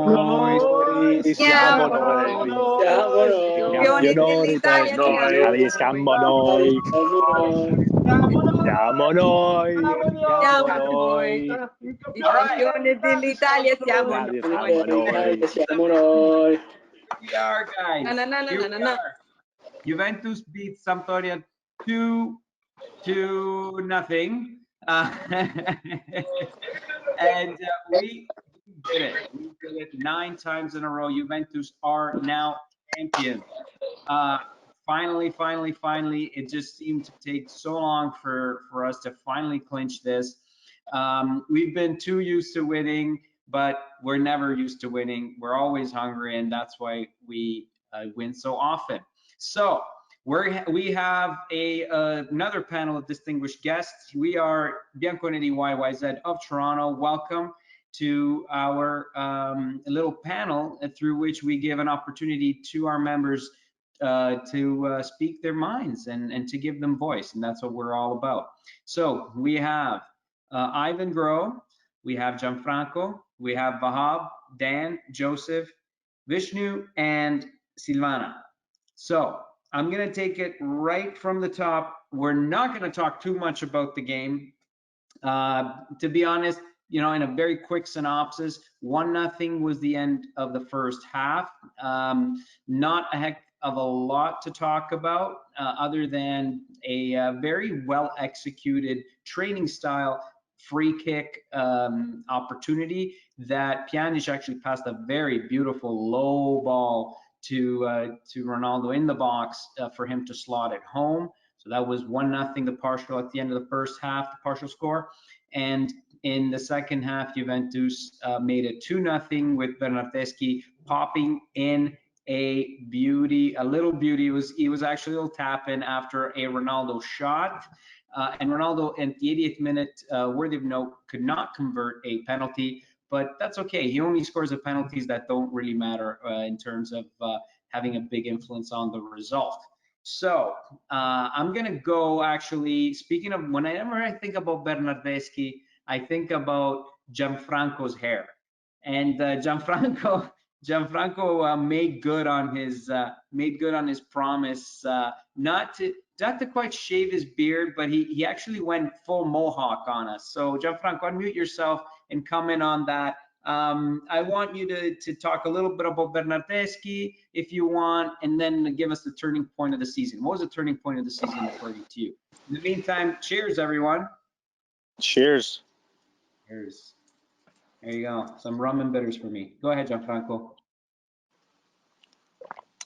noi, siamo noi, Campionori dell'Italia, siamo noi, siamo noi, siamo noi. I campioni dell'Italia siamo noi. We are, guys. Na, na, na, na, Here na, we na. are. Juventus beats Sampdoria 2-0. And we did it. We did it 9 times in a row. Juventus are now champions. Finally, it just seemed to take so long for us to finally clinch this. We've been too used to winning, but we're never used to winning. We're always hungry, and that's why we win so often. So we have another panel of distinguished guests. We are Bianconeri YYZ of Toronto. Welcome to our little panel through which we give an opportunity to our members to speak their minds and to give them voice, and that's what we're all about. So we have Ivan Groh, we have Gianfranco, we have Vahab, Dan, Joseph, Vishnu, and Silvana. So I'm going to take it right from the top. We're not going to talk too much about the game. To be honest, you know, in a very quick synopsis, 1-0 was the end of the first half. Not a heck of a lot to talk about other than a very well executed training style free kick opportunity that Pjanic actually passed a very beautiful low ball to Ronaldo in the box for him to slot it home. So that was 1-0, the partial at the end of the first half, the partial score. And in the second half, Juventus made it 2-0 with Bernardeschi popping in a beauty, a little beauty. He was actually a little tap in after a Ronaldo shot. And Ronaldo, in the 80th minute, worthy of note, could not convert a penalty, but that's okay. He only scores the penalties that don't really matter in terms of having a big influence on the result. So I'm gonna go, actually, speaking of, whenever I think about Bernardeschi, I think about Gianfranco's hair. And Gianfranco made good on his promise not to quite shave his beard, but he actually went full mohawk on us. So Gianfranco, unmute yourself and comment on that. I want you to talk a little bit about Bernardeschi if you want, and then give us the turning point of the season. What was the turning point of the season according to you? In the meantime, cheers, everyone. Cheers. Cheers. There you go. Some rum and bitters for me. Go ahead, Gianfranco.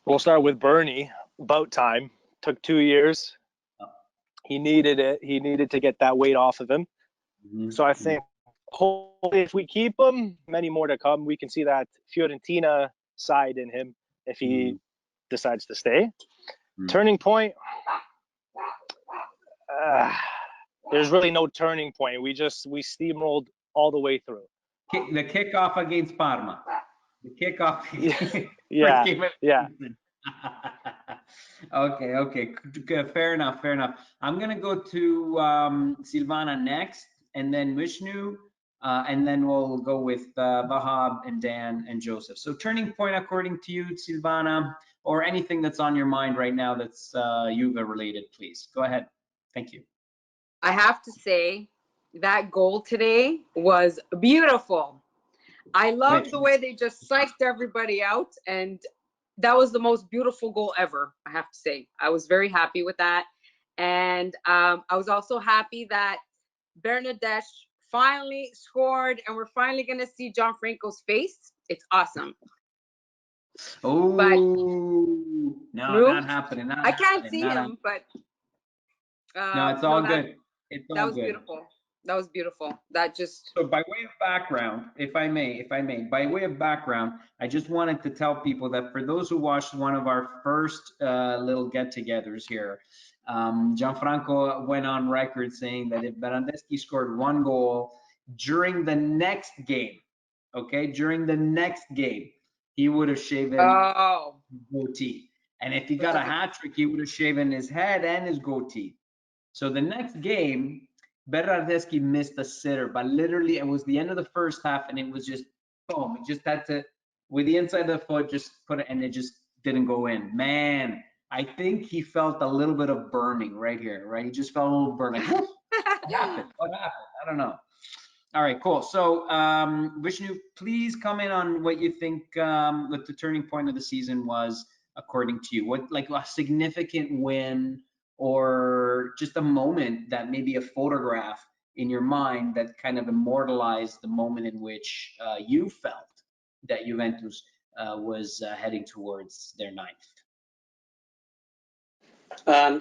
We'll start with Bernie. About time. Took 2 years. He needed it. He needed to get that weight off of him. So I think hopefully if we keep him, many more to come. We can see that Fiorentina side in him if he decides to stay. Turning point. There's really no turning point. We steamrolled all the way through. The kickoff against Parma. The kickoff. Yeah. Okay. Fair enough. I'm gonna go to Silvana next, and then Vishnu, and then we'll go with Vahab and Dan and Joseph. So turning point according to you, Silvana, or anything that's on your mind right now that's Juve related, please. Go ahead. Thank you. I have to say that goal today was beautiful. I love the way they just psyched everybody out, and that was the most beautiful goal ever, I have to say. I was very happy with that. And I was also happy that Bernardeschi finally scored, and we're finally going to see Gianfranco's face. It's awesome. Oh, but no, not happening. I can't see him, but no, it's all good. That was beautiful. That was beautiful. That just. So by way of background, if I may, by way of background, I just wanted to tell people that for those who watched one of our first little get-togethers here, Gianfranco went on record saying that if Bernardeschi scored 1 goal during the next game, he would have shaven goatee. And if he got a hat trick, he would have shaven his head and his goatee. So the next game, Bernardeschi missed a sitter, but literally it was the end of the first half, and it was just boom. He just had to with the inside of the foot, just put it, and it just didn't go in. Man, I think he felt a little bit of burning right here, right? He just felt a little burning. Like, what happened? What happened? I don't know. All right, cool. So, Vishnu, please comment on what you think what the turning point of the season was, according to you. What, like, a significant win, or just a moment that maybe a photograph in your mind that kind of immortalized the moment in which you felt that Juventus was heading towards their ninth.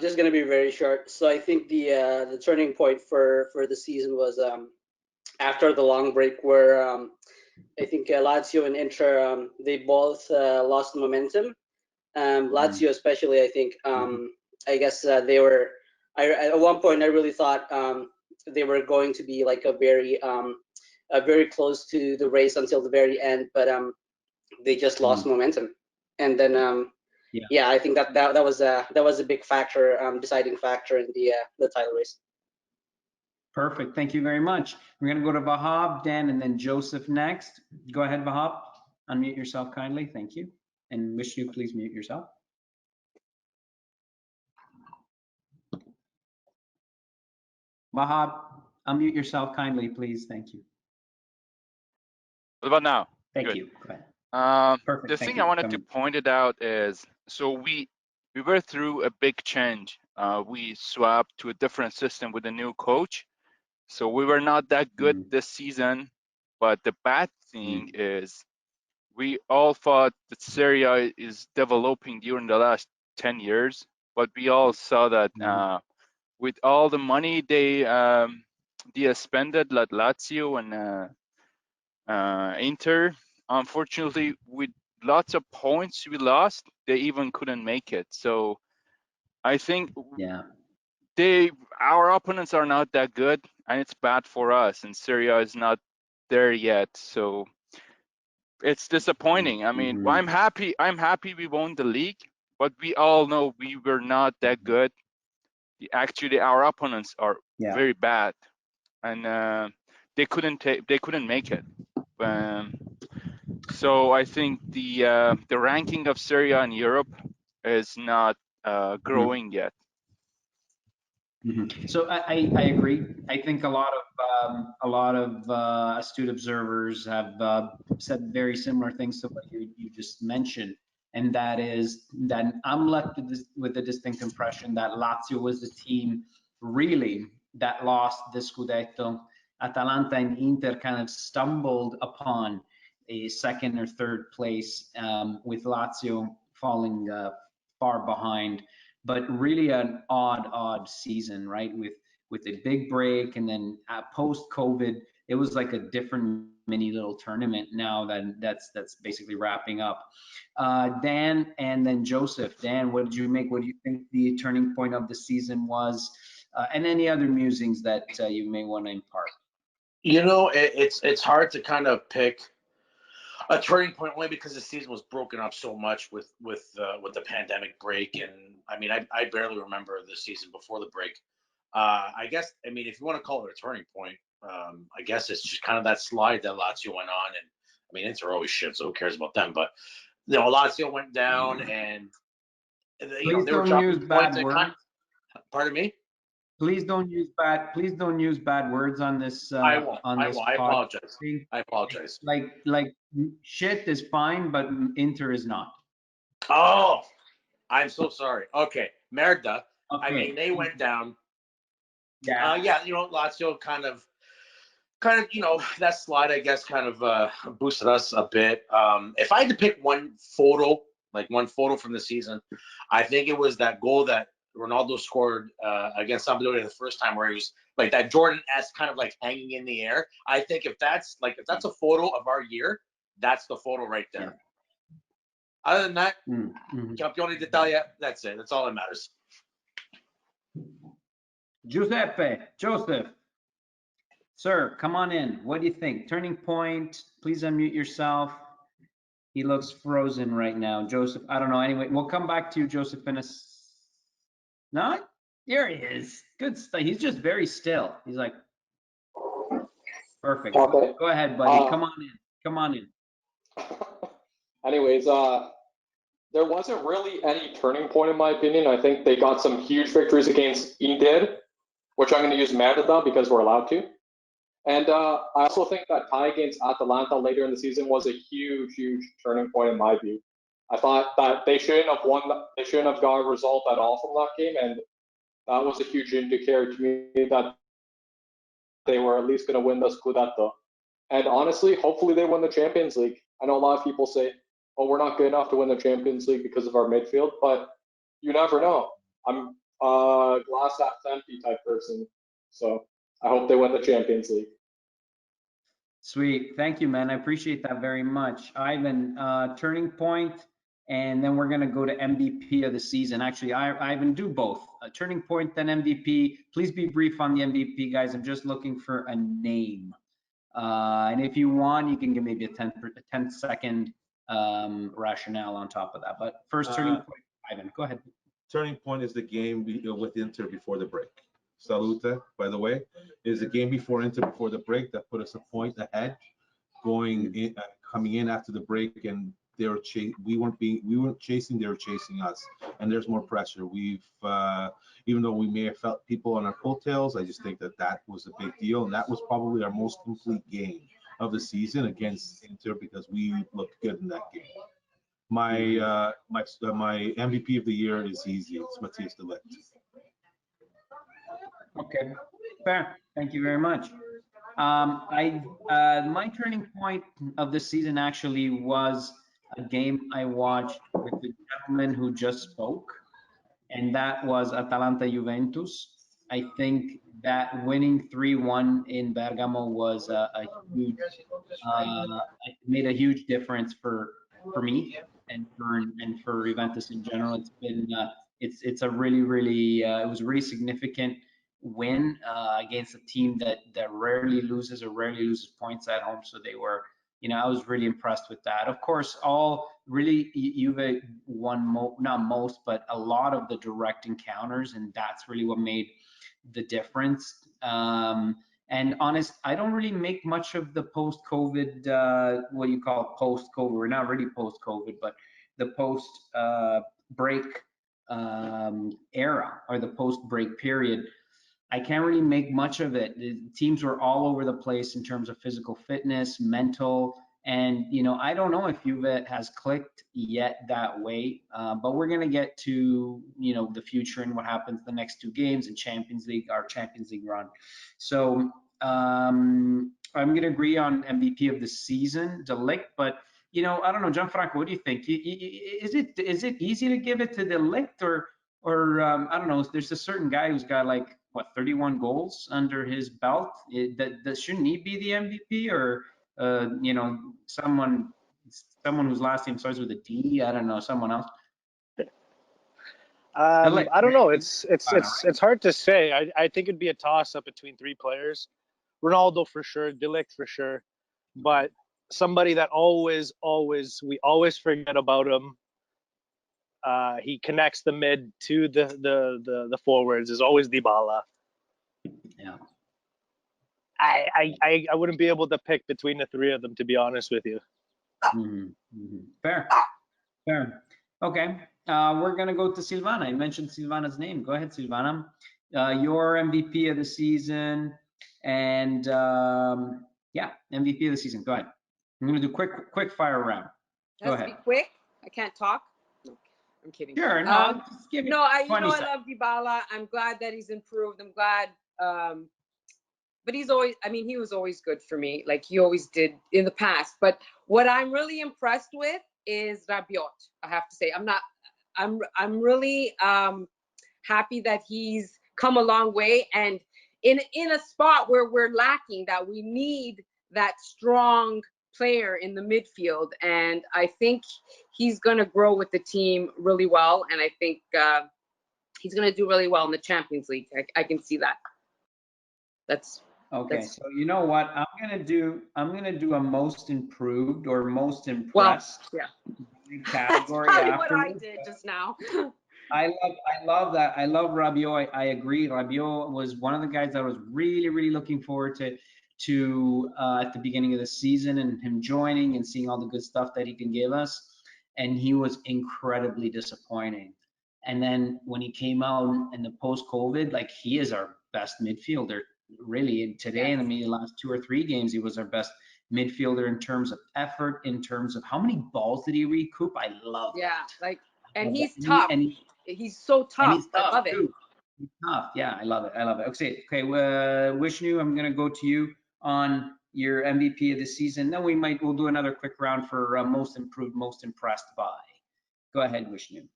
Just gonna be very short. So I think the turning point for the season was after the long break, where I think Lazio and Inter they both lost momentum. Lazio especially, I think. I guess they were. At one point I really thought they were going to be like a very close to the race until the very end, but they just lost momentum, and then yeah, I think that was a big factor, deciding factor in the title race. Perfect. Thank you very much. We're going to go to Vahab, Dan, and then Joseph next. Go ahead, Vahab. Unmute yourself kindly. Thank you. And Vishnu, please mute yourself. Vahab, unmute yourself kindly, please. Thank you. What about now? Thank Good. you. Go ahead. Perfect. The thing I wanted to point it out is, so we were through a big change. We swapped to a different system with a new coach. So we were not that good this season. But the bad thing is, we all thought that Serie A is developing during the last 10 years. But we all saw that with all the money they spent, like Lazio and Inter, unfortunately, with lots of points we lost, they even couldn't make it. So I think our opponents are not that good, and it's bad for us, and Serie A is not there yet. So it's disappointing. I mean, I'm happy we won the league, but we all know we were not that good. Actually, our opponents are very bad, and they couldn't make it. So I think the ranking of Serie A in Europe is not growing yet. So I agree. I think a lot of astute observers have said very similar things to what you just mentioned, and that is that I'm left with the distinct impression that Lazio was the team really that lost the scudetto. Atalanta and Inter kind of stumbled upon a second or third place, with Lazio falling far behind. But really an odd season, right? With a big break, and then post-COVID, it was like a different mini little tournament now that's basically wrapping up. Dan, and then Joseph. Dan, what did you make? What do you think the turning point of the season was? And any other musings that you may want to impart? You know, it's hard to kind of pick a turning point, only because the season was broken up so much with the pandemic break, and I mean, I barely remember the season before the break. I guess, I mean, if you want to call it a turning point, I guess it's just kind of that slide that Lazio went on, and I mean, Inter always shit, so who cares about them? But you know, Lazio went down, and you know, they were dropping points. Pardon me. Please don't use bad words on this. I won't. I apologize. I apologize. Like shit is fine, but Inter is not. Oh, I'm so sorry. Okay, Merda. Okay. I mean, they went down. Yeah. You know, Lazio kind of, you know, that slide, I guess, kind of boosted us a bit. If I had to pick one photo from the season, I think it was that goal that Ronaldo scored against Sampdoria the first time, where he was like that Jordan-esque kind of like hanging in the air. I think if that's a photo of our year, that's the photo right there. Yeah. Other than that, Campione d'Italia, that's it. That's all that matters. Joseph, sir, come on in. What do you think? Turning point, please unmute yourself. He looks frozen right now. Joseph, I don't know. Anyway, we'll come back to you, Joseph, in a... No? There he is. Good stuff. He's just very still. He's like... Perfect. Okay. Go ahead, buddy. Come on in. Anyways, there wasn't really any turning point in my opinion. I think they got some huge victories against Inter, which I'm going to use Merda because we're allowed to. And I also think that tie against Atalanta later in the season was a huge, huge turning point in my view. I thought that they shouldn't have won. They shouldn't have got a result at all from that game, and that was a huge indicator to me that they were at least going to win the scudetto. And honestly, hopefully they win the Champions League. I know a lot of people say, "Oh, we're not good enough to win the Champions League because of our midfield," but you never know. I'm a glass half empty type person, so I hope they win the Champions League. Sweet. Thank you, man. I appreciate that very much. Ivan, turning point, and then we're going to go to MVP of the season. Actually, Ivan, do both. A turning point, then MVP. Please be brief on the MVP, guys. I'm just looking for a name. And if you want, you can give maybe a 10-second rationale on top of that. But first, turning point, Ivan, go ahead. Turning point is the game with Inter before the break. Salute, by the way, is the game before Inter before the break that put us a point ahead, going in, coming in after the break, and they were we weren't chasing, they were chasing us, and there's more pressure. We've even though we may have felt people on our coattails, I just think that was a big deal, and that was probably our most complete game of the season against Inter because we looked good in that game. My my MVP of the year is easy. It's Matthias de Ligt. Okay, fair. Thank you very much. My turning point of the season actually was a game I watched with the gentleman who just spoke, and that was Atalanta Juventus. I think that winning 3-1 in Bergamo was a huge, it made a huge difference for me and for Juventus in general. It's been it's a really it was a really significant win against a team that rarely loses points at home. So they were, I was really impressed with that. Of course, Juve won not most, but a lot of the direct encounters, and that's really what made the difference. And honest, I don't really make much of the post-COVID, what you call post-COVID. We're not really post-COVID, but the post-break era or the post-break period. I can't really make much of it. The teams were all over the place in terms of physical fitness, mental, and I don't know if Juve has clicked yet that way. But we're gonna get to the future and what happens the next two games in our Champions League run. So I'm gonna agree on MVP of the season, de Ligt, but I don't know, Gianfranco, what do you think? Is it easy to give it to de Ligt or I don't know? There's a certain guy who's got like 31 goals under his belt. Shouldn't he be the MVP or someone whose last name starts with a D? I don't know, someone else. I don't know. It's hard to say. I think it'd be a toss up between three players. Ronaldo for sure, de Ligt for sure, but somebody that we always forget about him. He connects the mid to the forwards. Is always Dybala. Yeah. I wouldn't be able to pick between the three of them, to be honest with you. Fair. Okay. We're gonna go to Silvana. I mentioned Silvana's name. Go ahead, Silvana. Your MVP of the season, and MVP of the season. Go ahead. I'm gonna do quick fire round. Go ahead. Be quick. I can't talk. No, I'm kidding. Sure. No. Just give me 20 I seconds. love Dybala. I'm glad that he's improved. I'm glad. But he was always good for me, like he always did in the past. But what I'm really impressed with is Rabiot. I have to say, I'm really happy that he's come a long way, and in a spot where we're lacking, that we need that strong player in the midfield, and I think he's going to grow with the team really well, and I think he's going to do really well in the Champions League. I can see that. That's okay. So you know what? I'm gonna do a most improved or most impressed. Well, yeah. Category. That's probably what I did just now. I love that. I love Rabiot. I agree. Rabiot was one of the guys I was really looking forward to at the beginning of the season, and him joining and seeing all the good stuff that he can give us. And he was incredibly disappointing. And then when he came out in the post-COVID, like, he is our best midfielder, really. And today, in the last 2 or 3 games, he was our best midfielder in terms of effort, in terms of how many balls did he recoup. I love it. Like, and he's tough. He's so tough. And he's tough, I love it. too. He's tough. Yeah, I love it. I love it. Okay, Vishnu, I'm gonna go to you on your MVP of the season. Then we'll do another quick round for most improved, most impressed by. Go ahead, Vishnu.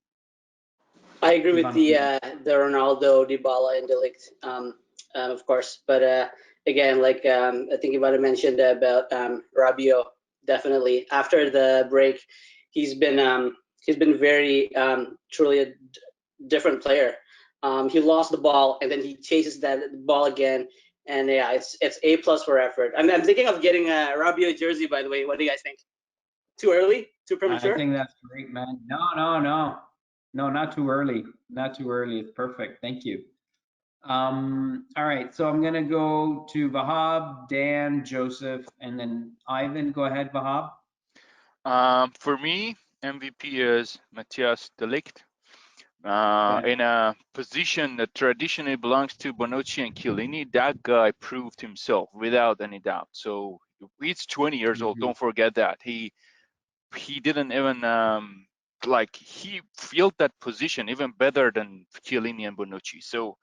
I agree with the Ronaldo, Dybala, and De Ligt, of course. But again, like, I think you might have mentioned about Rabiot. Definitely, after the break, he's been very truly a different player. He lost the ball and then he chases that ball again, and yeah, it's A+ for effort. I'm thinking of getting a Rabiot jersey, by the way. What do you guys think? Too early? Too premature? I think that's great, man. No, not too early. Not too early. It's perfect. Thank you. All right, so I'm gonna go to Vahab, Dan, Joseph, and then Ivan. Go ahead, Vahab. For me, MVP is Matthias de Ligt. In a position that traditionally belongs to Bonucci and Chiellini, that guy proved himself without any doubt. So he's 20 years old. Don't forget that. He didn't even he filled that position even better than Chiellini and Bonucci. So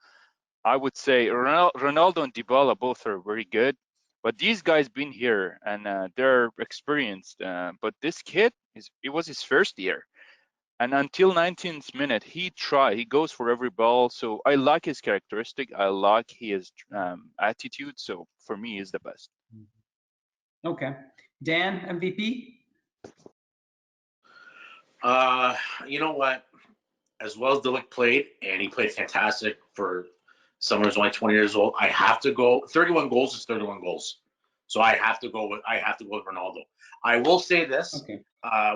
I would say Ronaldo and Dybala both are very good, but these guys been here and they're experienced. But this kid, it was his first year. And until 19th minute, he goes for every ball. So I like his characteristic. I like his attitude. So for me, he's the best. Okay. Dan, MVP? You know what? As well as De Ligt played, and he played fantastic for someone who's only 20 years old, I have to go. 31 goals is 31 goals. So I have to go with Ronaldo. I will say this. Okay.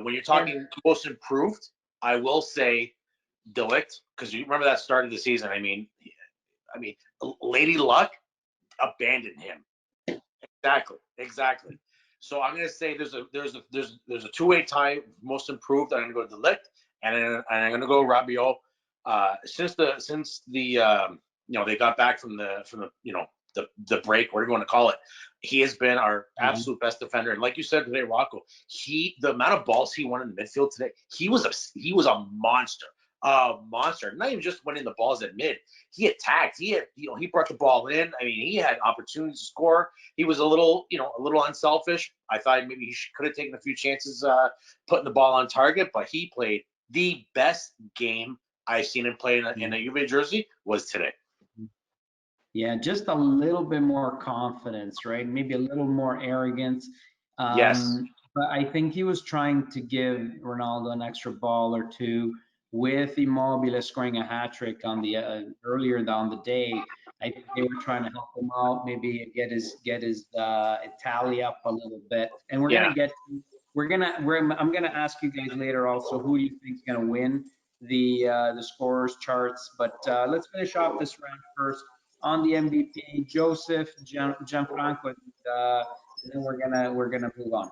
When you're talking most improved, I will say De Ligt, because you remember that start of the season. I mean, Lady Luck abandoned him. Exactly. So I'm gonna say there's a two-way tie. Most improved, I'm gonna go De Ligt, and I'm gonna go Rabiot. Since the they got back from the break, whatever you want to call it, he has been our absolute best defender. And like you said today, Rocco, the amount of balls he won in the midfield today, he was a monster. Not even just winning the balls at mid. He attacked. He brought the ball in. I mean, he had opportunities to score. He was a little unselfish. I thought maybe he could have taken a few chances putting the ball on target, but he played the best game I've seen him play in a Juve jersey was today. Yeah, just a little bit more confidence, right? Maybe a little more arrogance. Yes. But I think he was trying to give Ronaldo an extra ball or two. With Immobile scoring a hat trick on the earlier down the day, I think they were trying to help him out, maybe get his tally up a little bit. And I'm gonna ask you guys later also who you think is gonna win the scorers charts. But let's finish off this round first on the MVP. Joseph, Gianfranco, and then we're gonna move on.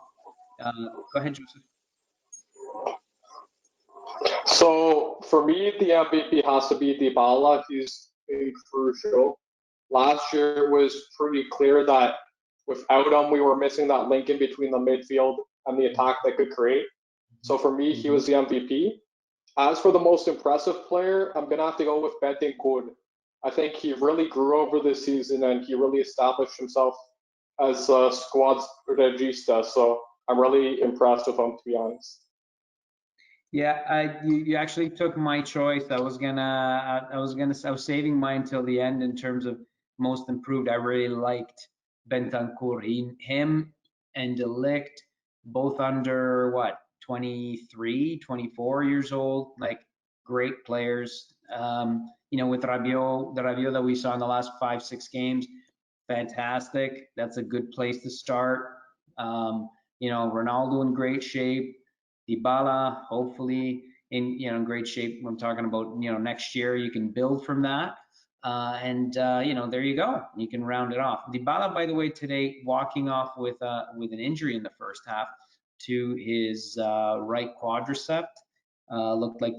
Go ahead, Joseph. So for me, the MVP has to be Dybala. He's been crucial. Last year it was pretty clear that without him, we were missing that link in between the midfield and the attack that could create. So for me, he was the MVP. As for the most impressive player, I'm gonna have to go with Bianconeri. I think he really grew over this season and he really established himself as a squad regista. So I'm really impressed with him, to be honest. Yeah, you actually took my choice. I was saving mine till the end in terms of most improved. I really liked Bianconeri. Him and De Ligt, both under 23, 24 years old, like great players. With Rabiot, the Rabiot that we saw in the last 5-6 games, fantastic. That's a good place to start. Ronaldo in great shape. Dybala, hopefully in great shape. I'm talking about next year. You can build from that. There you go. You can round it off. Dybala, by the way, today walking off with an injury in the first half to his right quadricep. Looked like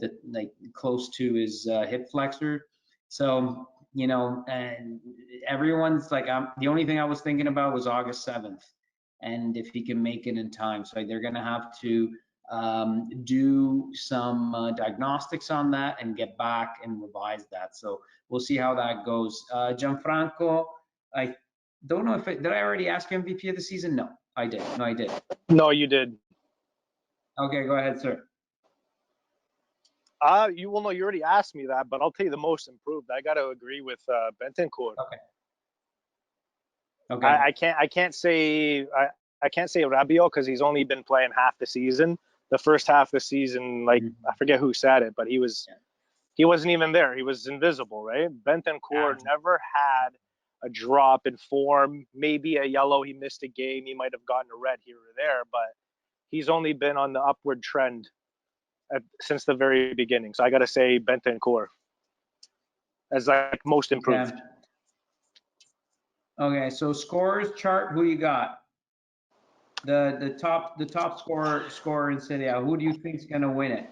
close to his hip flexor. So, and everyone's like, the only thing I was thinking about was August 7th, and if he can make it in time. So they're going to have to do some diagnostics on that and get back and revise that. So we'll see how that goes. Gianfranco, I don't know if did I already ask you MVP of the season? No, I did. No, I did. No, you did. Okay, go ahead, sir. You already asked me that, but I'll tell you the most improved. I got to agree with Bentancur. Okay. Okay. I can't say Rabiot because he's only been playing half the season. The first half of the season, I forget who said it, but he wasn't even there. He was invisible, right? Bentancur never had a drop in form. Maybe a yellow. He missed a game. He might have gotten a red here or there, but he's only been on the upward trend since the very beginning. So I got to say Bentancur as most improved. Okay, so scores chart. Who you got? The top scorer in Serie A. Who do you think is going to win it?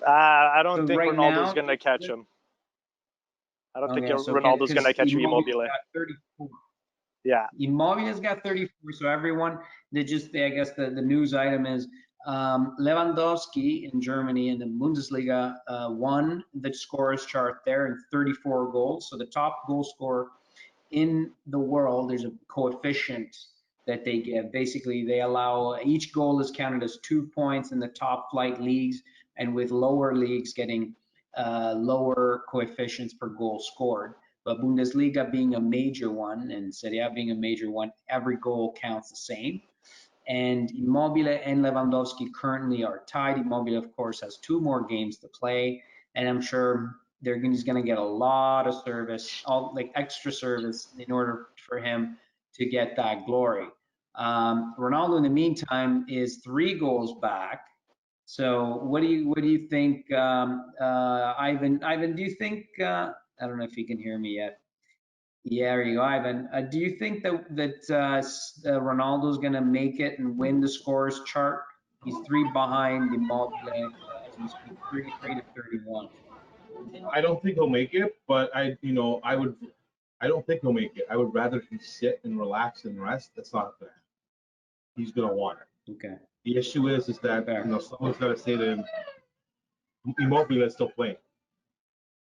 I don't think Ronaldo's going to catch him. I don't think Ronaldo's going to catch Immobile. 34. Yeah. Immobile's got 34. So everyone, I guess the news item is Lewandowski in Germany in the Bundesliga won the scorers chart there in 34 goals. So the top goal scorer in the world, there's a coefficient that they give. Basically, they allow each goal is counted as 2 points in the top flight leagues, and with lower leagues getting lower coefficients per goal scored. But Bundesliga being a major one and Serie A being a major one, every goal counts the same. And Immobile and Lewandowski currently are tied. Immobile, of course, has 2 more games to play, and I'm sure he's going to get a lot of service, extra service, in order for him to get that glory. Ronaldo, in the meantime, is 3 goals back. So what do you think, Ivan? Ivan, do you think? I don't know if you can hear me yet. Yeah, there you go, Ivan. Do you think that Ronaldo's going to make it and win the scores chart? He's 3 behind Immobile as we speak, 33 to 31. I don't think he'll make it, but I don't think he'll make it. I would rather he sit and relax and rest. That's not gonna happen. He's gonna want it. Okay. The issue is that someone's got to say to him, Immobile is still playing,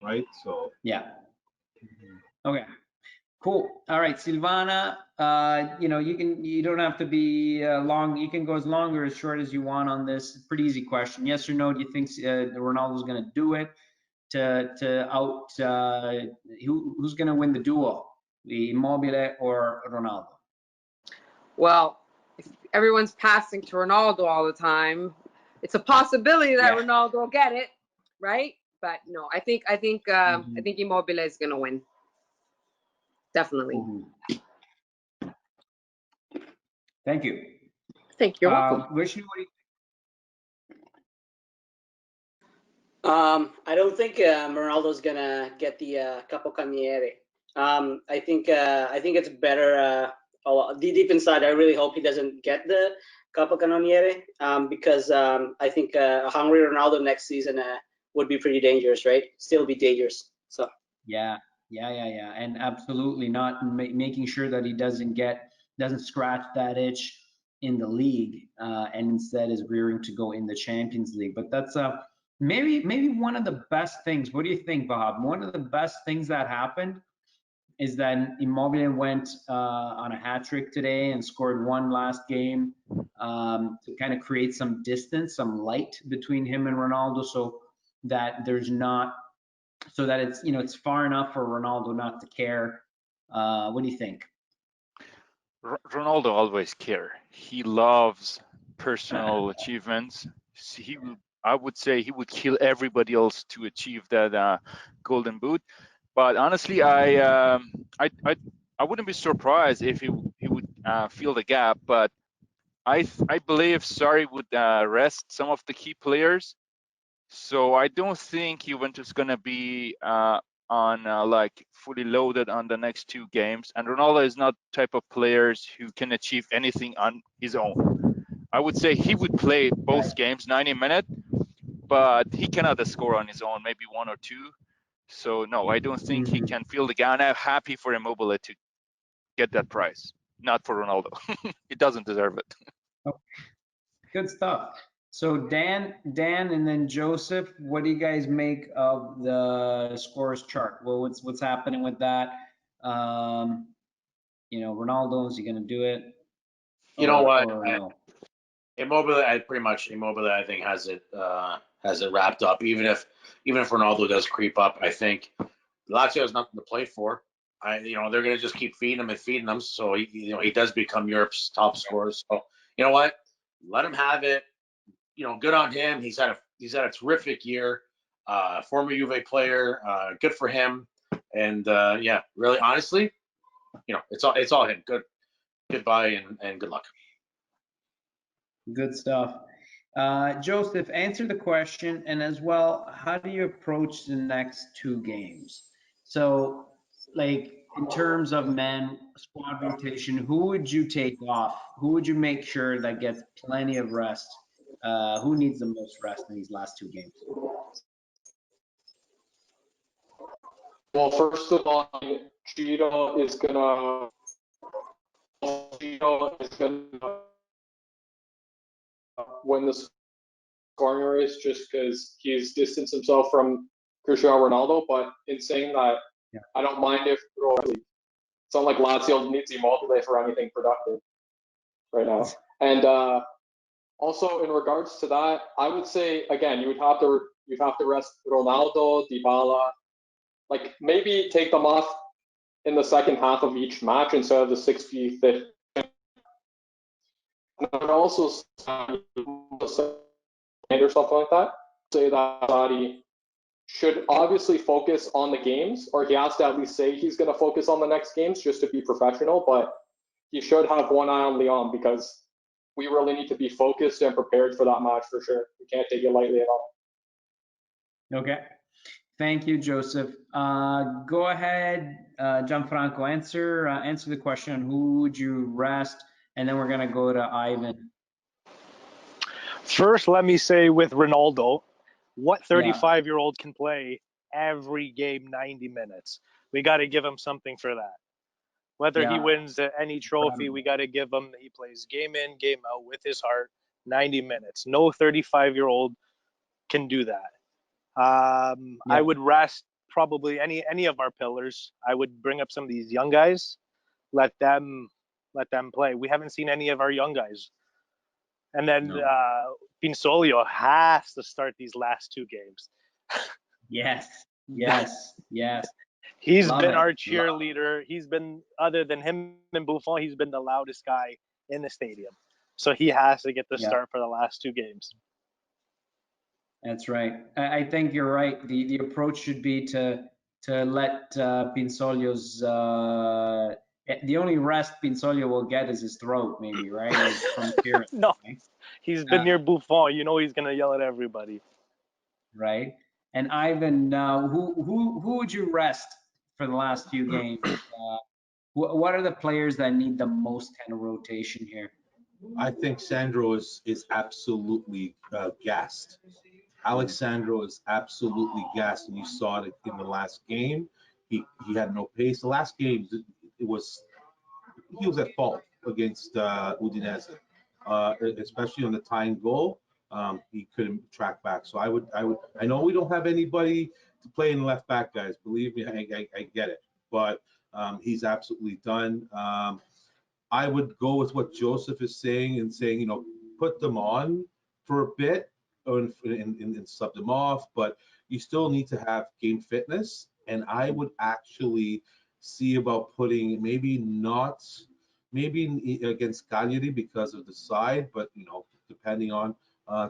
right? So yeah. Okay. Cool. All right, Silvana. You don't have to be long. You can go as long or as short as you want on this. Pretty easy question. Yes or no? Do you think Ronaldo's going to do it? Who's going to win the duel, the Immobile or Ronaldo? Well, if everyone's passing to Ronaldo all the time, it's a possibility that Ronaldo will get it, right? But no, I think Immobile is going to win. Definitely. Thank you. Thank you. You're welcome. Rishi, what do you think? I don't think Ronaldo's gonna get the Capocannoniere. I think it's better. Deep inside, I really hope he doesn't get the Capocannoniere because I think a hungry Ronaldo next season would be pretty dangerous, right? Still be dangerous. So. Yeah, and absolutely not making sure that he doesn't scratch that itch in the league, and instead is rearing to go in the Champions League. But that's maybe one of the best things. What do you think, Bob? One of the best things that happened is that Immobile went on a hat trick today and scored 1 last game to kind of create some distance, some light between him and Ronaldo, so that it's far enough for Ronaldo not to care. What do you think? Ronaldo always care. He loves personal achievements. I would say he would kill everybody else to achieve that golden boot. But honestly, I wouldn't be surprised if he would fill the gap. But I believe Sarri would rest some of the key players. So I don't think Juventus is gonna be on like fully loaded on the next 2 games, and Ronaldo is not type of players who can achieve anything on his own. I would say he would play both games 90 minutes, but he cannot score on his own, maybe 1 or 2. So no, I don't think he can fill the gap. And I'm happy for Immobile to get that price, not for Ronaldo. He doesn't deserve it. Good stuff. So Dan, and then Joseph, what do you guys make of the scores chart? Well, what's happening with that? You know, Ronaldo, is he going to do it? You know what? No? Immobile, Immobile, I think has it wrapped up. Even if Ronaldo does creep up, I think Lazio has nothing to play for. They're going to just keep feeding him. So he does become Europe's top scorer. So you know what? Let him have it. Good on him. He's had a terrific year. Former Juve player. Good for him. And yeah, really, honestly, it's all him. Goodbye and good luck. Good stuff. Joseph, answer the question, and as well, how do you approach the next 2 games? So, like, in terms of squad rotation, who would you take off? Who would you make sure that gets plenty of rest? Who needs the most rest in these last 2 games? Well, first of all, Gino is gonna win the scoring race just because he's distanced himself from Cristiano Ronaldo. But in saying that, I don't mind if it's not like Lazio needs Immobile for anything productive right now. And also in regards to that, I would say again, you'd have to rest Ronaldo, Dybala, like maybe take them off in the second half of each match instead of the 65th. And I would also or something like that, say that Sadi should obviously focus on the games, or he has to at least say he's going to focus on the next games just to be professional, but he should have one eye on Lyon because we really need to be focused and prepared for that match for sure. We can't take it lightly at all. Okay. Thank you, Joseph. Go ahead, Gianfranco, answer the question on who would you rest, and then we're going to go to Ivan. First, let me say with Ronaldo, what 35-year-old can play every game 90 minutes? We got to give him something for that. Whether he wins any trophy, we got to give him, he plays game in, game out with his heart, 90 minutes. No 35-year-old can do that. I would rest probably any of our pillars. I would bring up some of these young guys, let them play. We haven't seen any of our young guys. And then Pinsolio has to start these last 2 games. Yes. He's been our cheerleader. He's been, other than him and Buffon, he's been the loudest guy in the stadium. So he has to get the start for the last 2 games. That's right. I think you're right. The approach should be to let Pinsolio's the only rest Pinsolio will get is his throat, maybe, right? Like from fear. No, he's been near Buffon. He's gonna yell at everybody. Right. And Ivan, who would you rest for the last few games? What are the players that need the most kind of rotation here? I think Sandro is absolutely gassed. Alex Sandro is absolutely gassed, and you saw it in the last game. He had no pace. The last game, he was at fault against Udinese, especially on the tying goal. He couldn't track back. So I know we don't have anybody to play in left back, guys. Believe me, I get it. But he's absolutely done. I would go with what Joseph is saying and saying, put them on for a bit and sub them off, but you still need to have game fitness. And I would actually see about putting maybe against Cagliari because of the side, but depending on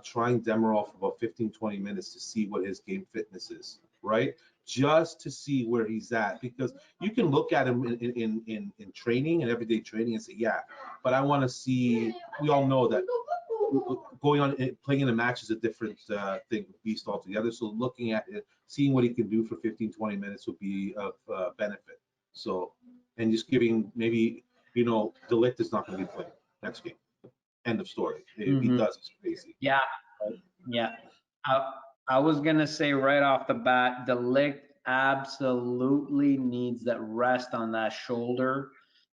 trying Demirov for about 15-20 minutes to see what his game fitness is, right? Just to see where he's at, because you can look at him in training and everyday training and say, yeah, but I want to see. We all know that going on playing in a match is a different thing, beast altogether. So looking at it, seeing what he can do for 15-20 minutes would be of benefit. So, and just giving maybe, you know, De Ligt is not going to be playing next game. End of story. If he does, it's crazy. Yeah, yeah. I was gonna say right off the bat, De Ligt absolutely needs that rest on that shoulder.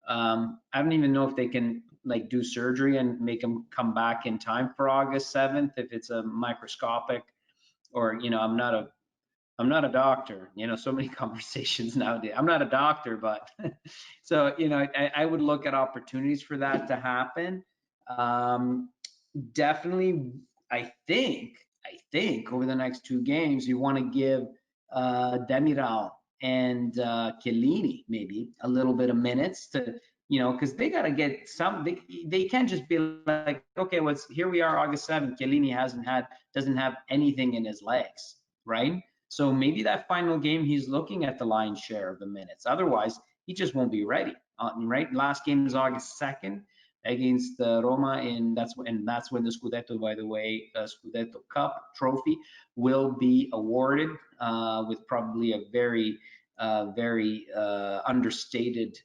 I don't even know if they can like do surgery and make him come back in time for August 7th if it's a microscopic, or you know, I'm not a doctor, you know, so many conversations nowadays. I'm not a doctor, but so, you know, I would look at opportunities for that to happen. Definitely, I think over the next 2 games, you want to give Demiral and Chiellini maybe a little bit of minutes to, you know, because they got to get some, they can't just be like, okay, well, here we are August 7th, Chiellini doesn't have anything in his legs, right? So maybe that final game, he's looking at the lion's share of the minutes. Otherwise, he just won't be ready, right? Last game is August 2nd against Roma, and that's when the scudetto, by the way, scudetto cup trophy will be awarded with probably a very understated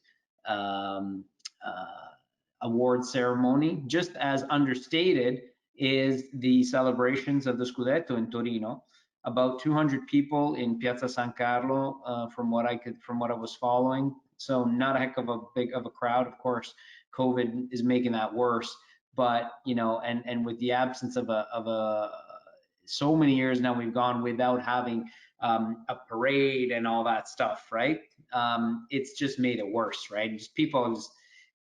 award ceremony. Just as understated is the celebrations of the scudetto in Torino. About 200 people in Piazza San Carlo, from what I was following. So not a heck of a crowd, of course. COVID is making that worse, but you know, and with the absence of a so many years now we've gone without having a parade and all that stuff, right? It's just made it worse, right? Just people,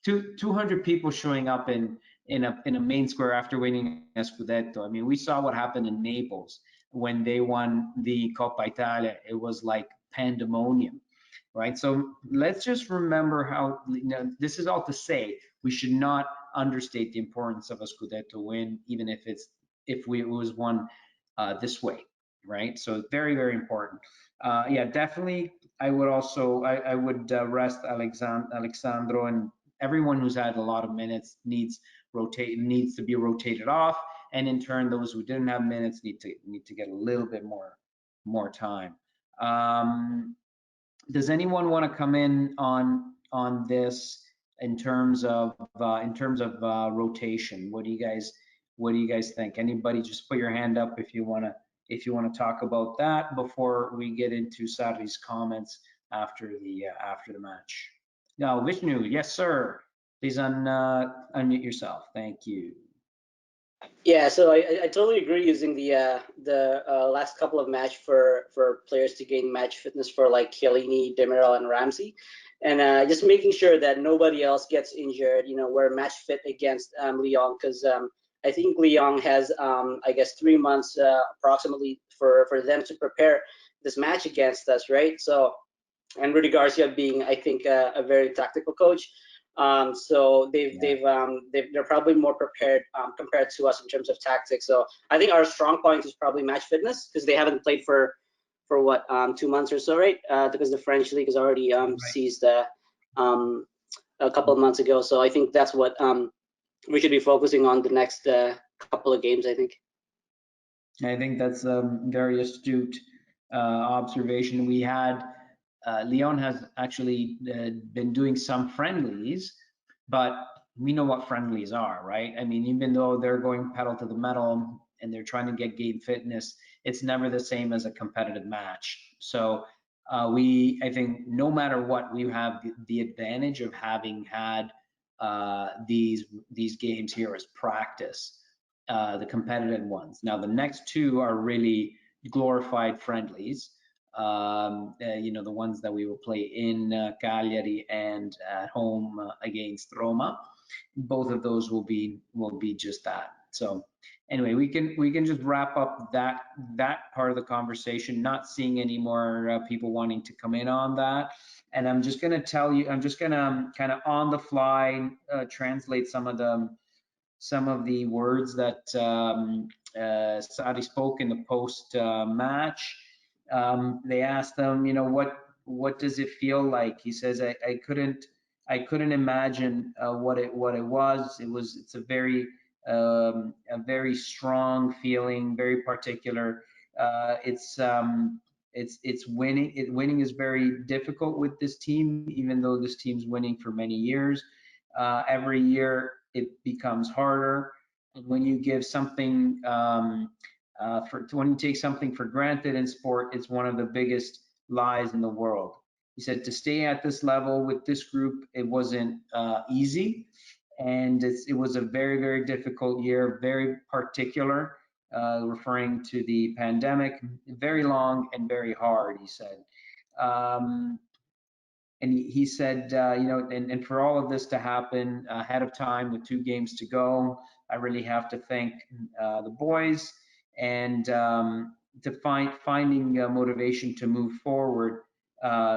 200 people showing up in a main square after winning a scudetto. I mean, we saw what happened in Naples when they won the Coppa Italia. It was like pandemonium. Right, so let's just remember how, you know, this is all to say we should not understate the importance of a scudetto win, even if it was won this way, right? So very, very important. Yeah, definitely. I would also rest Alexandro, and everyone who's had a lot of minutes needs to be rotated off, and in turn those who didn't have minutes need to get a little bit more time. Does anyone want to come in on this in terms of rotation? What do you guys think? Anybody, just put your hand up if you want to talk about that before we get into Sarri's comments after the match. Now, Vishnu, yes sir. Please unmute yourself. Thank you. Yeah, so I totally agree using the last couple of match for players to gain match fitness for like Chiellini, Demiral, and Ramsey, and just making sure that nobody else gets injured. You know, we're match fit against Lyon, because I think Lyon has I guess 3 months approximately for them to prepare this match against us, right? So, and Rudy Garcia being, I think, a very tactical coach. So they're probably more prepared compared to us in terms of tactics. So I think our strong point is probably match fitness, because they haven't played for what 2 months or so, right? Because the French league has already ceased a couple of months ago. So I think that's what we should be focusing on the next couple of games, I think. I think that's a very astute observation. We had Lyon has actually been doing some friendlies, but we know what friendlies are, right? I mean, even though they're going pedal to the metal and they're trying to get game fitness, it's never the same as a competitive match. So I think no matter what, we have the advantage of having had these games here as practice, the competitive ones. Now the next 2 are really glorified friendlies. You know, the ones that we will play in Cagliari and at home against Roma. Both of those will be just that. So anyway, we can just wrap up that part of the conversation. Not seeing any more people wanting to come in on that, and I'm just going to tell you, I'm just going to kind of on the fly translate some of the words that Sarri spoke in the post match. They asked him, you know, what does it feel like? He says, I couldn't imagine what it was. It's a very a very strong feeling, very particular. It's winning. Winning is very difficult with this team, even though this team's winning for many years. Every year it becomes harder, and when you give something when you take something for granted in sport, it's one of the biggest lies in the world. He said to stay at this level with this group, it wasn't easy, and it was a very, very difficult year, very particular, referring to the pandemic, very long and very hard, he said. And he said, you know, and for all of this to happen ahead of time with 2 games to go, I really have to thank the boys, and to finding motivation to move forward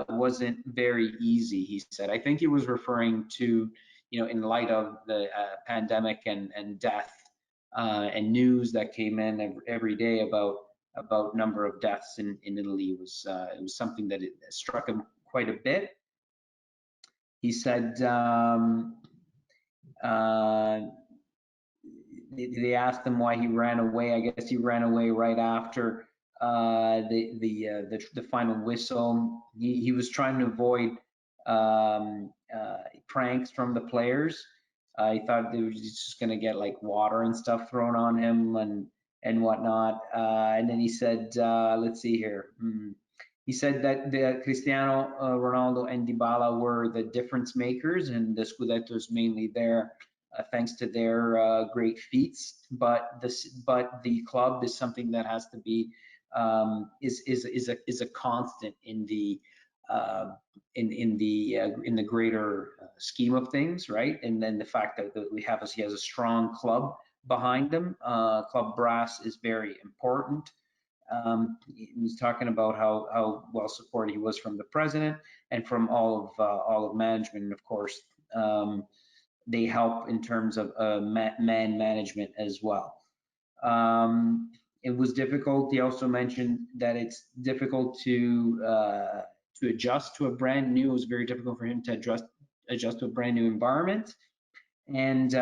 wasn't very easy, he said. I think he was referring to, you know, in light of the pandemic and death and news that came in every day about number of deaths in Italy. It was something that it struck him quite a bit. He said they asked him why he ran away. I guess he ran away right after the final whistle. He was trying to avoid pranks from the players. He thought they were just going to get like water and stuff thrown on him and whatnot. And then he said, let's see here. He said that the Cristiano Ronaldo and Dybala were the difference makers, and the scudetto is mainly there thanks to their great feats. But the club is something that has to be is a constant in the greater scheme of things, right? And then the fact that he has a strong club behind him. Club brass is very important. He was talking about how well supported he was from the president and from all of management, and of course they help in terms of man management as well. It was difficult. He also mentioned that it's difficult to adjust to a brand new. It was very difficult for him to adjust to a brand new environment, and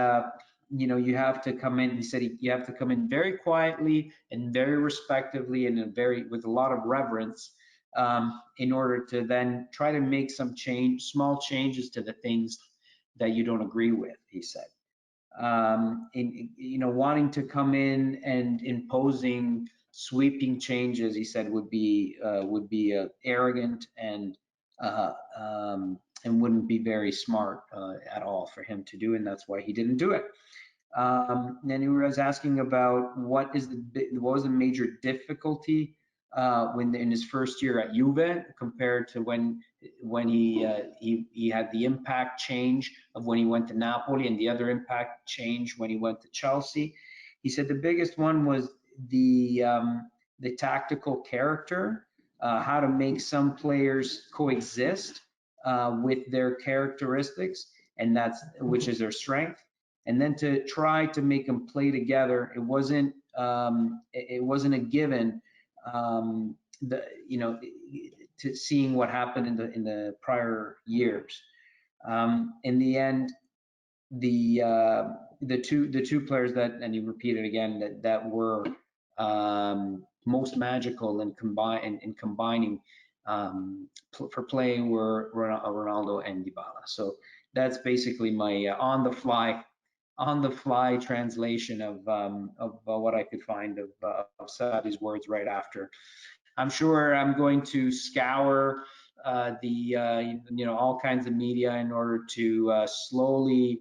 you know, you have to come in. He said you have to come in very quietly and very respectively and with a lot of reverence in order to then try to make some small changes to the things that you don't agree with, he said. You know, wanting to come in and imposing sweeping changes, he said, would be arrogant and wouldn't be very smart at all for him to do, and that's why he didn't do it. Then he was asking about what was the major difficulty in his first year at Juve compared to when he had the impact change of when he went to Napoli and the other impact change when he went to Chelsea. He said the biggest one was the tactical character, how to make some players coexist with their characteristics, and which is their strength. And then to try to make them play together, it wasn't a given. You know, to seeing what happened in the prior years. In the end, the two players and he repeated again that were most magical in combining for playing were Ronaldo and Dybala. So that's basically my on the fly translation of what I could find of Sadi's words right after. I'm sure I'm going to scour you know, all kinds of media in order to slowly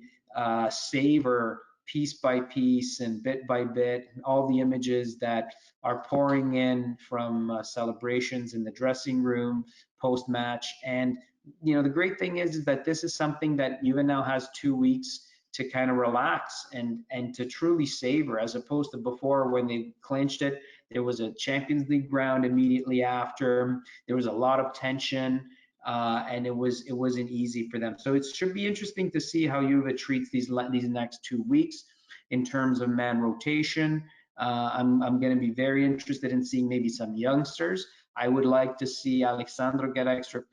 savor piece by piece and bit by bit all the images that are pouring in from celebrations in the dressing room post-match. And you know, the great thing is that this is something that Juve now has 2 weeks to kind of relax and to truly savor, as opposed to before when they clinched it. There was a Champions League round immediately after. There was a lot of tension, and it wasn't easy for them. So it should be interesting to see how Juve treats these next 2 weeks in terms of man rotation. I'm going to be very interested in seeing maybe some youngsters. I would like to see Alexandro get extra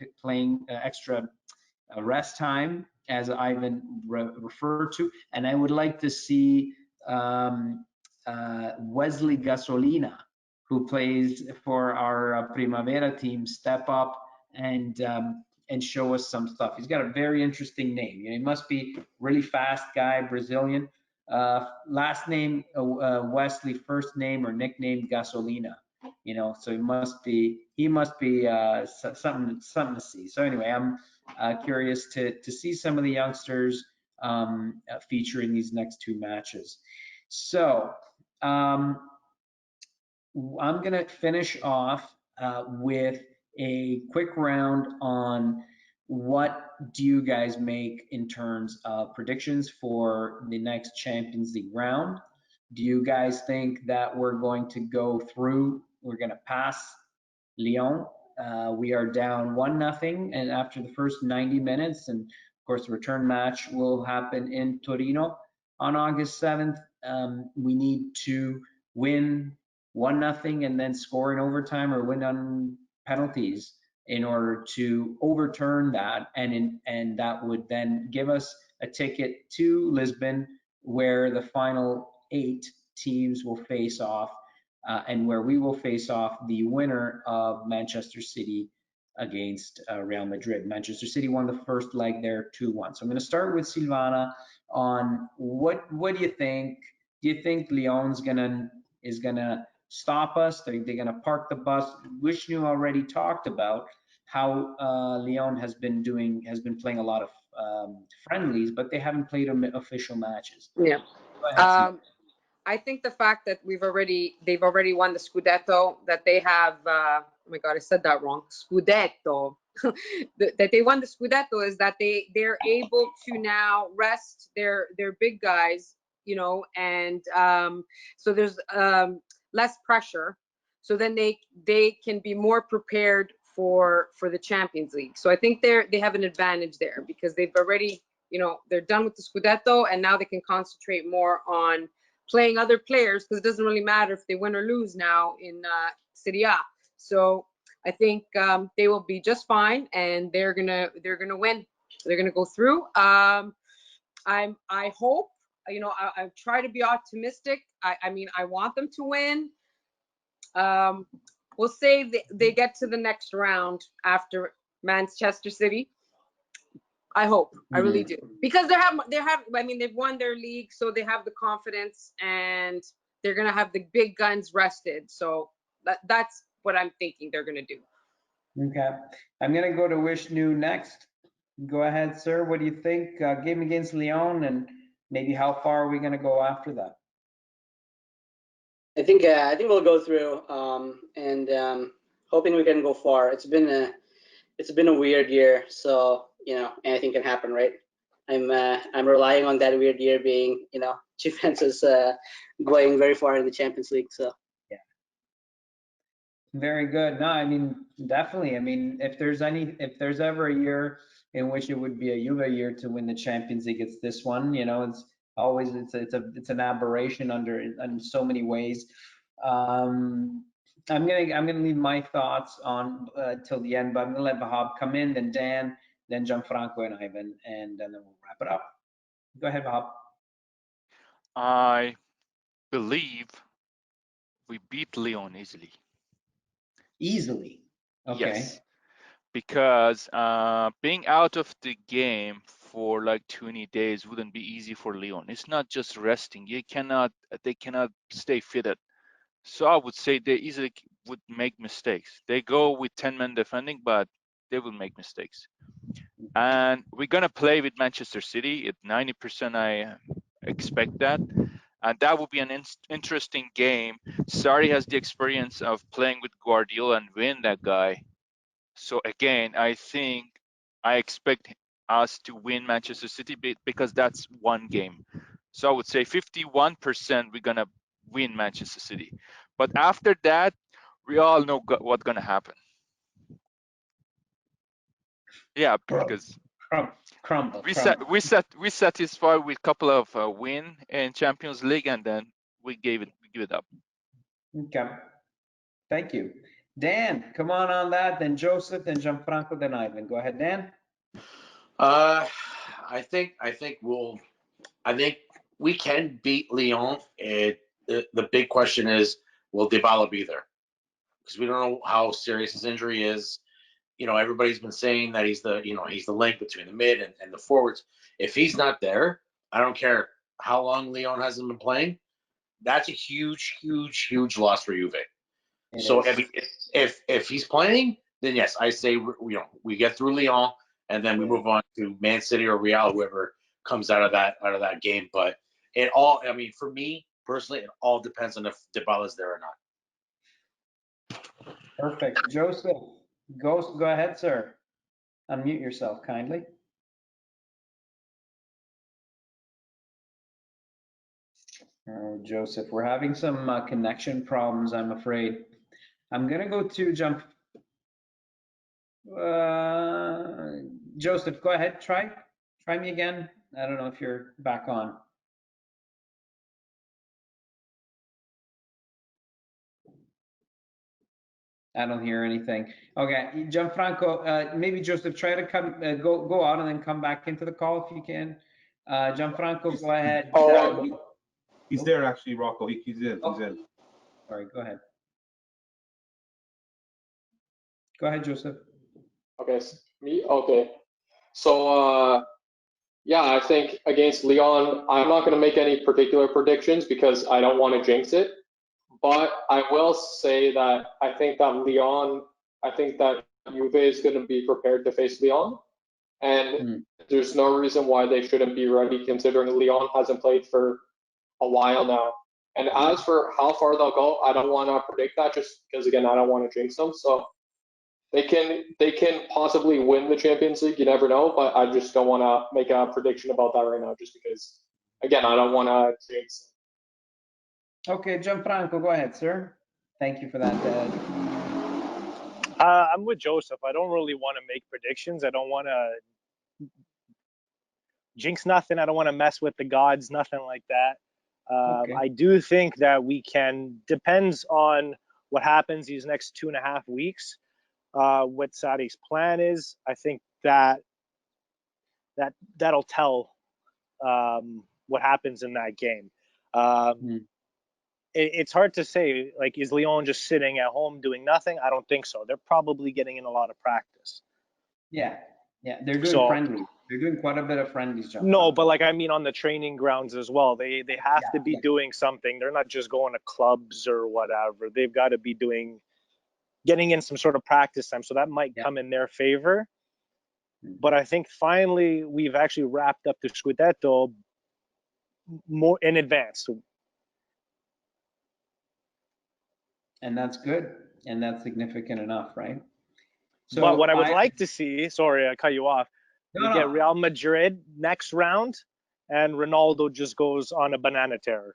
rest time, as Ivan referred to, and I would like to see Wesley Gasolina, who plays for our Primavera team, step up and show us some stuff. He's got a very interesting name. He must be really fast guy, Brazilian. Last name Wesley, first name or nickname Gasolina. So he must be something to see. So anyway, I'm curious to see some of the youngsters feature in these next two matches. So I'm gonna finish off with a quick round on what do you guys make in terms of predictions for the next Champions League round? Do you guys think that we're going to go through, we're going to pass Lyon? We are down 1-0, and after the first 90 minutes, and of course the return match will happen in Torino on August 7th. We need to win 1-0 and then score in overtime or win on penalties in order to overturn that, and that would then give us a ticket to Lisbon, where the final 8 teams will face off, and where we will face off the winner of Manchester City against Real Madrid. Manchester City won the first leg there 2-1. So I'm going to start with Silvana on what do you think? Do you think Lyon's is gonna stop us? They're going to park the bus? Vishnu already talked about how Lyon has been playing a lot of friendlies, but they haven't played official matches. Yeah. I think the fact that they've already won the scudetto, that they have oh my god, I said that wrong, scudetto, that they won the scudetto, is that they're able to now rest their big guys, and so there's less pressure, so then they can be more prepared for the Champions League. So I think they have an advantage there, because they've already, they're done with the scudetto, and now they can concentrate more on playing other players, because it doesn't really matter if they win or lose now in Serie A. So I think they will be just fine, and they're gonna win. They're gonna go through. I hope, I try to be optimistic. I mean, I want them to win. We'll say they get to the next round after Manchester City. I hope. I really do, because I mean, they've won their league, so they have the confidence, and they're gonna have the big guns rested. So that's what I'm thinking they're gonna do. Okay, I'm gonna go to Vishnu next. Go ahead, sir. What do you think? Game against Lyon, and maybe how far are we gonna go after that? I think we'll go through, and hoping we can go far. It's been a weird year, so anything can happen, right? I'm relying on that weird year being, Juventus going very far in the Champions League. So yeah, very good. No, I mean, definitely. I mean, if there's ever a year in which it would be a Juve year to win the Champions League, it's this one. It's always it's an aberration in so many ways. I'm gonna leave my thoughts on till the end, but I'm gonna let Vahab come in, then Dan, then Gianfranco and Ivan, and then we'll wrap it up. Go ahead, Vahab. I believe we beat Lyon easily. Easily? Okay. Yes, because being out of the game for like 20 days wouldn't be easy for Lyon. It's not just resting. They cannot stay fitted. So I would say they easily would make mistakes. They go with 10 men defending, but they will make mistakes. And we're gonna play with Manchester City at 90%. I expect that, and that will be an interesting game. Sarri has the experience of playing with Guardiola and win that guy. So again, I expect us to win Manchester City because that's one game. So I would say 51% we're gonna win Manchester City. But after that, we all know what's gonna happen. Yeah, because crumble. We satisfied with a couple of win in Champions League, and then we give it up. Okay, thank you, Dan. Come on that. Then Joseph, then Gianfranco, then Ivan. Go ahead, Dan. I think we can beat Lyon. The big question is, will Dybala be there? Because we don't know how serious his injury is. Everybody's been saying that he's the link between the mid and the forwards. If he's not there, I don't care how long Lyon hasn't been playing. That's a huge, huge, huge loss for Juve. So I mean, if he's playing, then yes, I say we get through Lyon and then we move on to Man City or Real, whoever comes out of that game. But I mean, for me personally, it all depends on if Dybala's there or not. Perfect. Joseph, go ahead, sir. Unmute yourself kindly. Oh, Joseph, we're having some connection problems, I'm afraid. I'm gonna go to Joseph, go ahead, try me again. I don't know if you're back on. I don't hear anything. Okay, Gianfranco, maybe Joseph, try to go out and then come back into the call if you can. Gianfranco, go ahead. He's there actually, Rocco. He's in. He's in. Sorry, go ahead. Go ahead, Joseph. Okay, me? Okay. So, yeah, I think against Lyon, I'm not going to make any particular predictions because I don't want to jinx it. But I will say that I think that Juve is going to be prepared to face Lyon. And there's no reason why they shouldn't be ready considering Lyon hasn't played for a while now. And as for how far they'll go, I don't want to predict that just because, again, I don't want to jinx them. So they can possibly win the Champions League. You never know, but I just don't want to make a prediction about that right now just because, again, I don't want to jinx them. Okay, Gianfranco, go ahead, sir. Thank you for that, Dad. I'm with Joseph. I don't really want to make predictions. I don't want to jinx nothing. I don't want to mess with the gods, nothing like that. Okay. I do think that we can, depends on what happens these next 2.5 weeks, what Sadi's plan is. I think that'll tell what happens in that game. It's hard to say, like, is Lyon just sitting at home doing nothing? I don't think so. They're probably getting in a lot of practice. Yeah, they're doing friendly. They're doing quite a bit of friendlies, John. No, but like I mean on the training grounds as well. They have to be doing something. They're not just going to clubs or whatever. They've got to be getting in some sort of practice time. So that might come in their favor. But I think finally we've actually wrapped up the scudetto more in advance. And that's good. And that's significant enough, right? So but what I would like to see, sorry, I cut you off. We get Real Madrid next round, and Ronaldo just goes on a banana tear.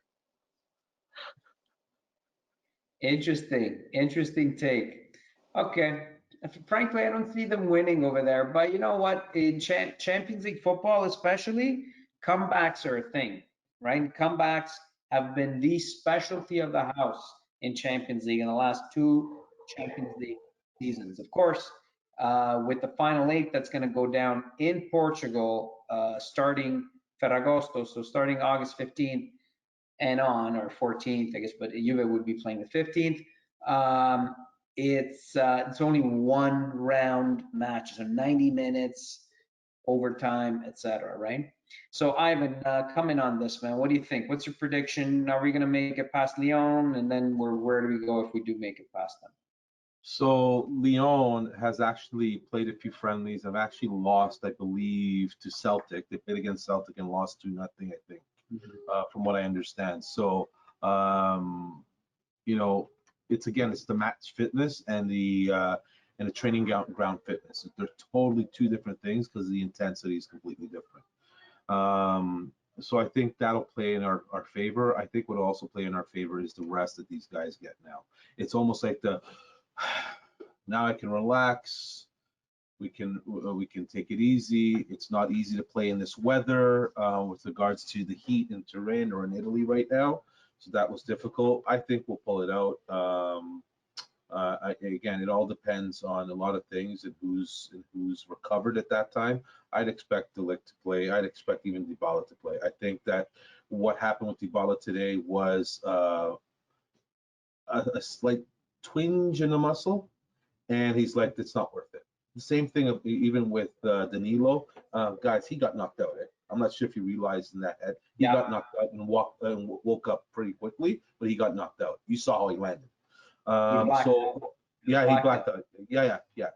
Interesting take. Okay, frankly, I don't see them winning over there. But you know what? In Champions League football, especially, comebacks are a thing, right? Comebacks have been the specialty of the house in Champions League in the last 2 Champions League seasons. Of course, with the final 8 that's going to go down in Portugal starting Ferragosto, so starting August 15th and on, or 14th, I guess, but Juve would be playing the 15th. It's only 1 round match, so 90 minutes, overtime, etc. Right? So Ivan, come in on this, man. What do you think? What's your prediction? Are we going to make it past Lyon? And then where do we go if we do make it past them? So Lyon has actually played a few friendlies. Have actually lost, I believe, to Celtic. They played against Celtic and lost 2-0, I think, from what I understand. So, you know, it's the match fitness and the training ground fitness. They're totally 2 different things because the intensity is completely different. So I think that'll play in our favor. I think what will also play in our favor is the rest that these guys get now. It's almost like now I can relax. We can take it easy. It's not easy to play in this weather with regards to the heat in Turin or in Italy right now. So that was difficult. I think we'll pull it out. Again, it all depends on a lot of things and who's recovered at that time. I'd expect De Ligt to play. I'd expect even Dybala to play. I think that what happened with Dybala today was a slight twinge in the muscle, and he's like, it's not worth it. The same thing even with Danilo. Guys, he got knocked out. I'm not sure if you realized in that head. He got knocked out and woke up pretty quickly, but he got knocked out. You saw how he landed. He blacked out.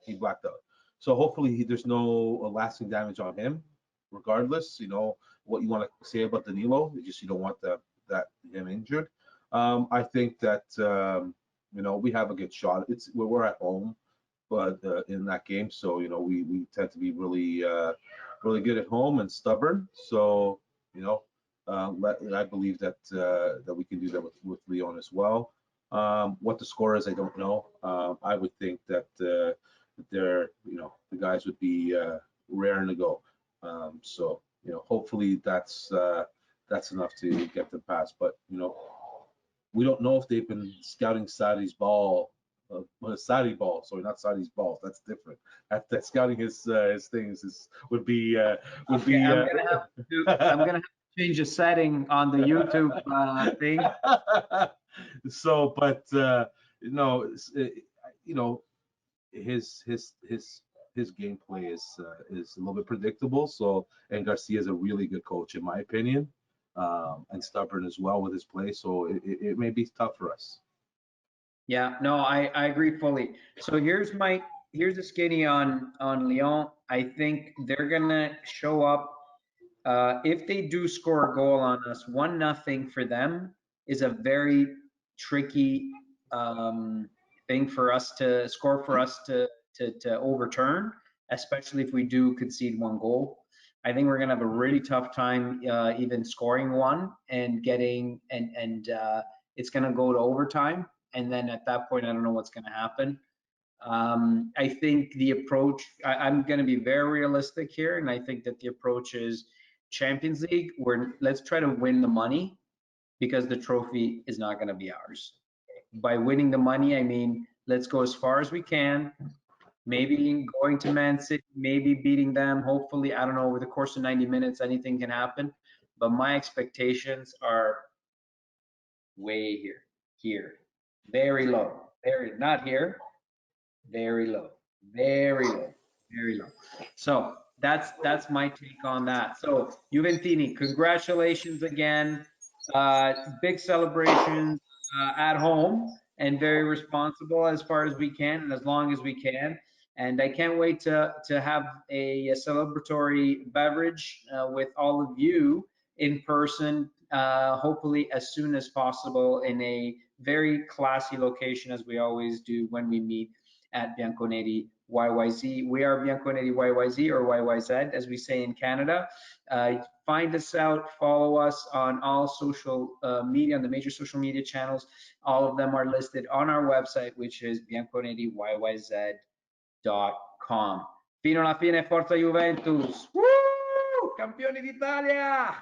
He blacked out. So hopefully there's no lasting damage on him. Regardless, what you want to say about Danilo, just you don't want him injured. I think that we have a good shot. We're at home, but in that game, so we tend to be really really good at home and stubborn. So I believe that we can do that with Lyon as well. What the score is, I don't know. I would think that they're the guys would be raring to go. So hopefully that's enough to get them past. But we don't know if they've been scouting Sadi's ball. Sadi ball, sorry, not Sadi's balls. That's different. That scouting his things would be. I'm gonna have to change the setting on the YouTube thing. So, but his gameplay is a little bit predictable. So, and Garcia is a really good coach in my opinion, and stubborn as well with his play. So it may be tough for us. Yeah, no, I agree fully. So here's the skinny on Lyon. I think they're gonna show up. If they do score a goal on us, 1-0 for them is a very tricky thing for us to score, for us to overturn, especially if we do concede 1 goal. I think we're gonna have a really tough time even scoring one and getting and it's gonna go to overtime. And then at that point, I don't know what's going to happen. I think the approach, I'm going to be very realistic here. And I think that the approach is Champions League, where let's try to win the money because the trophy is not going to be ours. By winning the money, I mean, let's go as far as we can, maybe going to Man City, maybe beating them. Hopefully, I don't know, over the course of 90 minutes, anything can happen. But my expectations are way here. Very low. Not here. Very low. Very low. So that's my take on that. So Juventini, congratulations again. Big celebrations at home and very responsible as far as we can and as long as we can. And I can't wait to have a celebratory beverage with all of you in person, hopefully as soon as possible in a very classy location, as we always do when we meet at Bianconeri YYZ. We are Bianconeri YYZ or YYZ, as we say in Canada. Find us out, follow us on all social media, on the major social media channels. All of them are listed on our website, which is bianconeriyyz.com. Fino alla fine, forza Juventus! Woo! Campioni d'Italia!